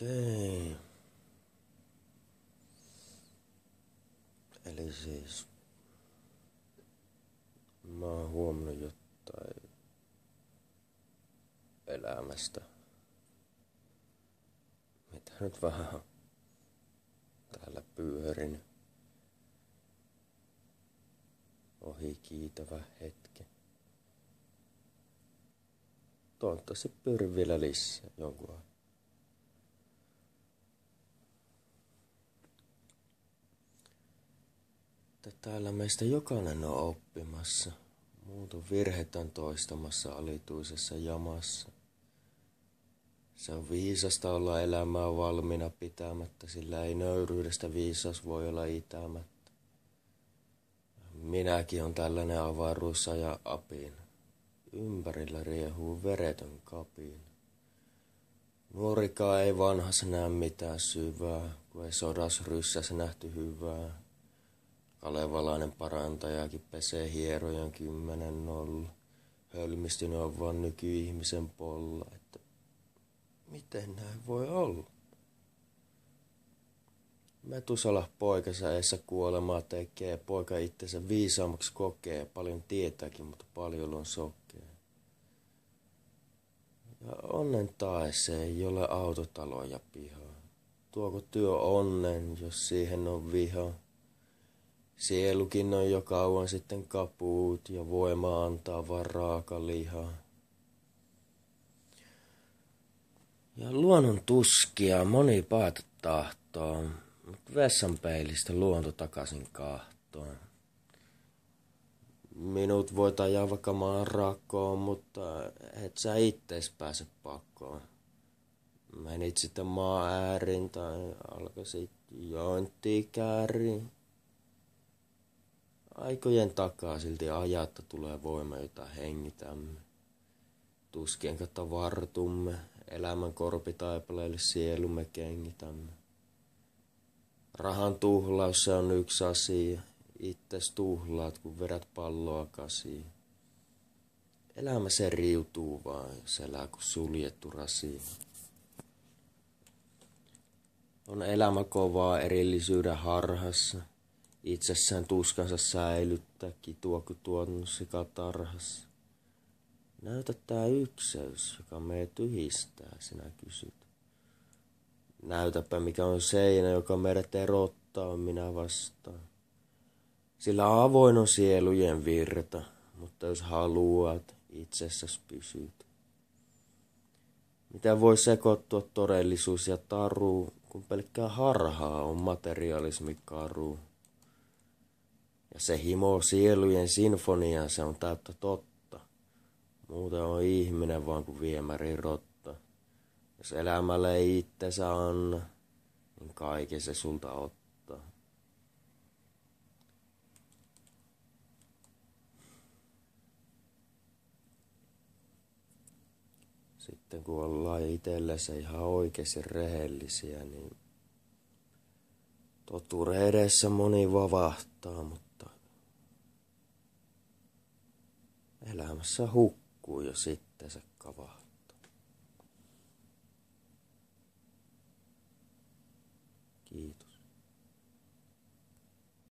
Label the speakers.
Speaker 1: Okei. Eli siis mä oon huomannut jotain elämästä, mitä nyt vähän on täällä pyörinyt. Ohi kiitävä hetki. Toivottavasti pyörin vielä lisää jonkun ajan. Täällä meistä jokainen on oppimassa. Muut on virhetään toistamassa alituisessa jamassa. Se on viisasta olla elämää valmiina pitämättä, sillä ei nöyryydestä viisas voi olla itämättä. Minäkin on tällainen avaruusajan apina. Ympärillä riehuu veretön kapina. Nuorikaan ei vanhassa näe mitään syvää, kun ei sodas ryssässä nähty hyvää. Kalevalainen parantajakin pesee hierojan 10-0. Hölmistynyt on vaan nykyihmisen polla, että miten näin voi olla? Metusala poikansa eessä kuolemaa tekee, poika itsensä viisaammaksi kokee, paljon tietääkin, mutta paljon on sokea. Ja onnen tae se ei ole autotalo ja piha. Tuoko työ onnen, jos siihen on viha? Sielukin on jo kauan sitten kapuut ja voima antaa vaan raaka liha. Ja luonnon tuskia moni päätä tahtoo, mutta vessanpeilistä luonto takaisin kahtoon. Minut voit ajaa vaikka maan rakoon, mutta et sä ittees pääse pakoon. Menit sitten maan äärin tai alkaisit jointia kääriin. Aikojen takaa silti ajatta tulee voima, jota hengitämme. Tuskien kautta vartumme, elämän korpitaipaleille sielumme kengitämme. Rahan tuhlaus se on yksi asia, itses tuhlaat kun vedät palloa kasiin. Elämä se riutuu vaan, jos elää kun suljettu rasiin. On elämä kovaa erillisyyden harhassa. Itsessään tuskansa säilyttää, kitua kun tuonut sikatarhassa. Näytä tää ykseys, joka meidät yhdistää, sinä kysyt. Näytäpä mikä on seinä, joka meidät erottaa, minä vastaan. Sillä avoin on sielujen virta, mutta jos haluat, itsessäsi pysyt. Mitä voi sekoittua todellisuus ja taru, kun pelkkää harhaa on materialismi karu. Ja se himo sielujen sinfonia, se on täyttä totta. Muuten on ihminen vaan kuin viemärin rotta. Jos elämälle ei itsensä anna, niin kaiken se sulta ottaa. Sitten kun ollaan itsellensä ihan oikeasti rehellisiä, niin totuuden edessä moni vavahtaa, mutta elämässä hukkuu jo sitten se kavahtaa. Kiitos.